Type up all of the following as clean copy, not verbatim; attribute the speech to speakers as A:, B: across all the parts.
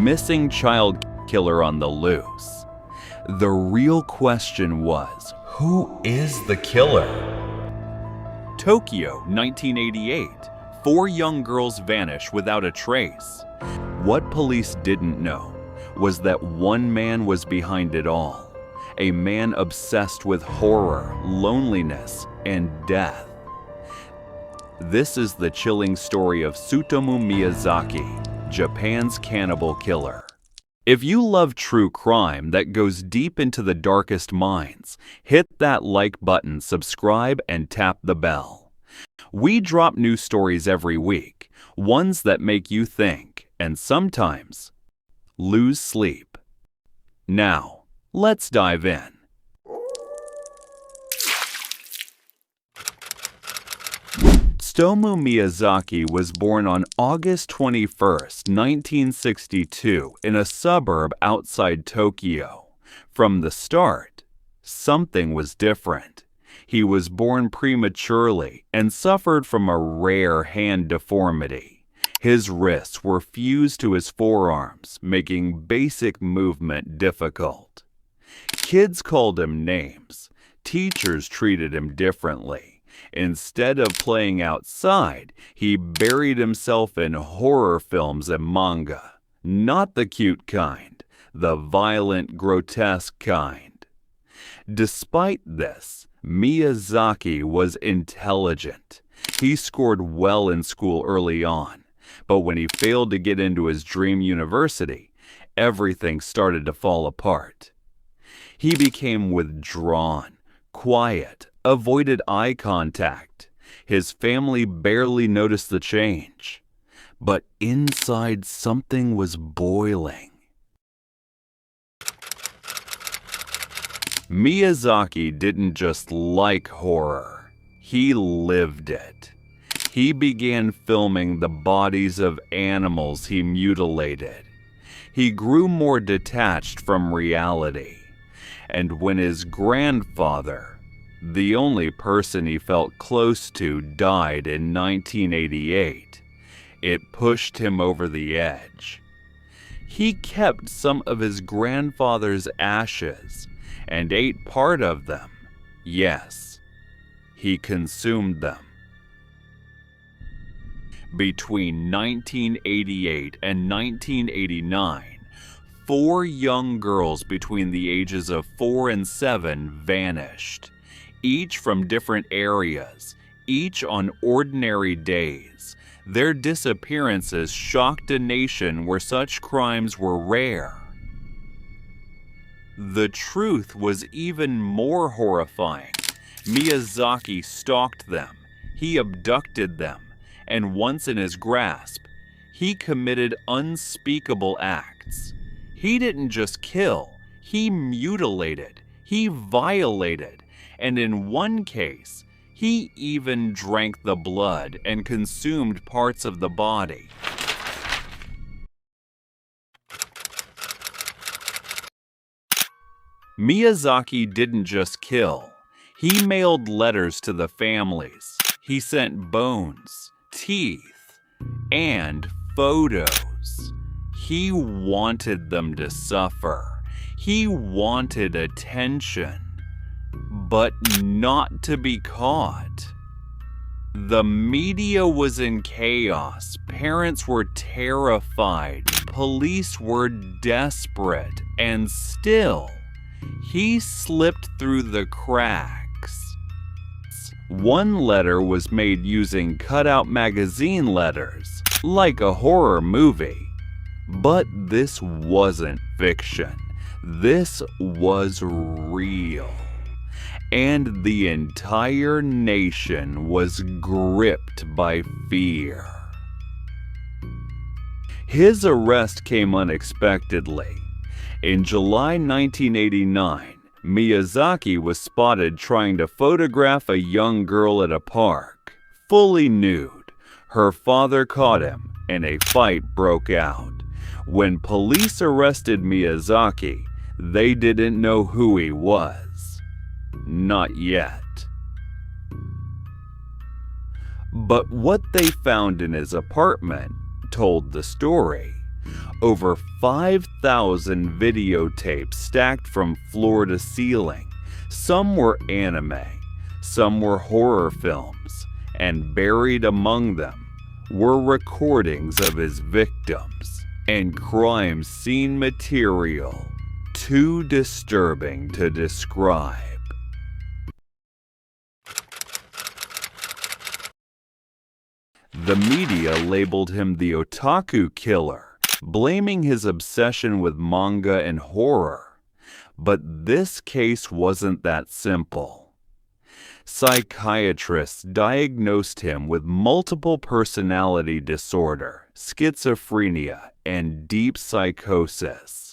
A: missing child killer on the loose. The real question was, who is the killer? Tokyo, 1988. 4 young girls vanish without a trace. What police didn't know was that one man was behind it all. A man obsessed with horror, loneliness, and death. This is the chilling story of Tsutomu Miyazaki, Japan's Cannibal Killer. If you love true crime that goes deep into the darkest minds, hit that like button, subscribe, and tap the bell. We drop new stories every week, ones that make you think and sometimes lose sleep. Now, let's dive in. Tsutomu Miyazaki was born on August 21, 1962, in a suburb outside Tokyo. From the start, something was different. He was born prematurely and suffered from a rare hand deformity. His wrists were fused to his forearms, making basic movement difficult. Kids called him names. Teachers treated him differently. Instead of playing outside, he buried himself in horror films and manga. Not the cute kind, the violent, grotesque kind. Despite this, Miyazaki was intelligent. He scored well in school early on, but when he failed to get into his dream university, everything started to fall apart. He became withdrawn, quiet, avoided eye contact. His family barely noticed the change. But inside, something was boiling. Miyazaki didn't just like horror. He lived it. He began filming the bodies of animals he mutilated. He grew more detached from reality. And when his grandfather, the only person he felt close to, died in 1988, it pushed him over the edge. He kept some of his grandfather's ashes and ate part of them. Yes, he consumed them. Between 1988 and 1989, 4 young girls between the ages of 4 and 7 vanished. Each from different areas, each on ordinary days. Their disappearances shocked a nation where such crimes were rare. The truth was even more horrifying. Miyazaki stalked them, he abducted them, and once in his grasp, he committed unspeakable acts. He didn't just kill, he mutilated, he violated, and in one case, he even drank the blood and consumed parts of the body. Miyazaki didn't just kill. He mailed letters to the families. He sent bones, teeth, and photos. He wanted them to suffer. He wanted attention. But not to be caught. The media was in chaos. Parents were terrified. Police were desperate. And still, he slipped through the cracks. One letter was made using cutout magazine letters, like a horror movie. But this wasn't fiction. This was real. And the entire nation was gripped by fear. His arrest came unexpectedly. In July 1989, Miyazaki was spotted trying to photograph a young girl at a park, fully nude. Her father caught him, and a fight broke out. When police arrested Miyazaki, they didn't know who he was. Not yet. But what they found in his apartment told the story. Over 5,000 videotapes stacked from floor to ceiling. Some were anime, some were horror films, and buried among them were recordings of his victims and crime scene material too disturbing to describe. The media labeled him the Otaku Killer, blaming his obsession with manga and horror. But this case wasn't that simple. Psychiatrists diagnosed him with multiple personality disorder, schizophrenia, and deep psychosis.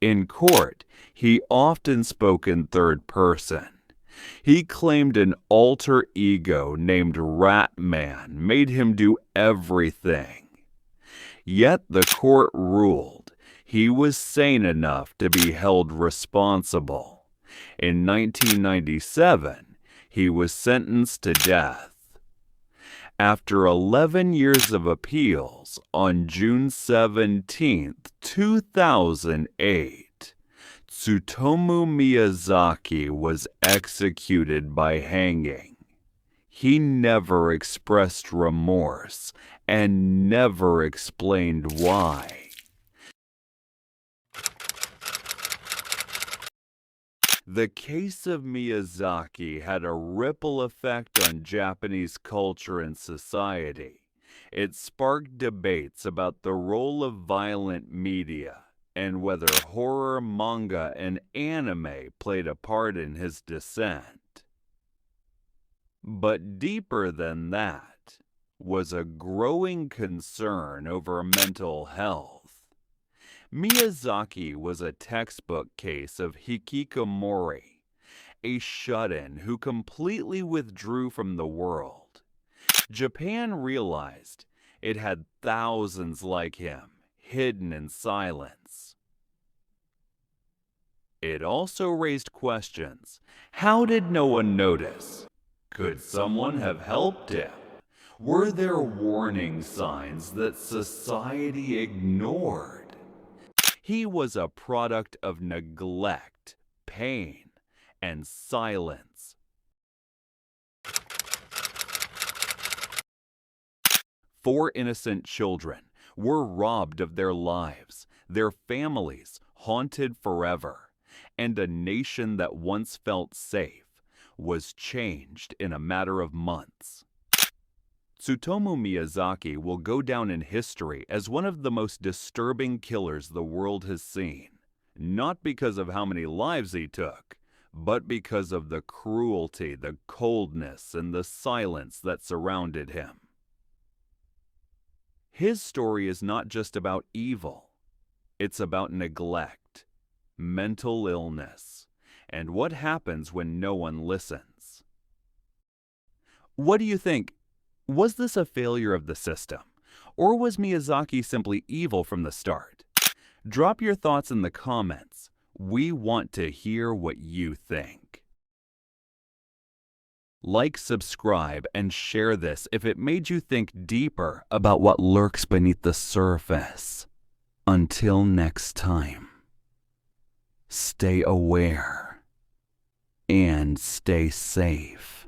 A: In court, he often spoke in third person. He claimed an alter ego named Ratman made him do everything. Yet the court ruled he was sane enough to be held responsible. In 1997, he was sentenced to death. After 11 years of appeals, on June 17, 2008, Tsutomu Miyazaki was executed by hanging. He never expressed remorse and never explained why. The case of Miyazaki had a ripple effect on Japanese culture and society. It sparked debates about the role of violent media and whether horror, manga, and anime played a part in his descent. But deeper than that was a growing concern over mental health. Miyazaki was a textbook case of hikikomori, a shut-in who completely withdrew from the world. Japan realized it had thousands like him, hidden in silence. It also raised questions. How did no one notice? Could someone have helped him? Were there warning signs that society ignored? He was a product of neglect, pain, and silence. Four innocent children were robbed of their lives, their families haunted forever, and a nation that once felt safe was changed in a matter of months. Tsutomu Miyazaki will go down in history as one of the most disturbing killers the world has seen, not because of how many lives he took, but because of the cruelty, the coldness, and the silence that surrounded him. His story is not just about evil. It's about neglect, mental illness, and what happens when no one listens. What do you think? Was this a failure of the system, or was Miyazaki simply evil from the start? Drop your thoughts in the comments. We want to hear what you think. Like, subscribe, and share this if it made you think deeper about what lurks beneath the surface. Until next time, stay aware and stay safe.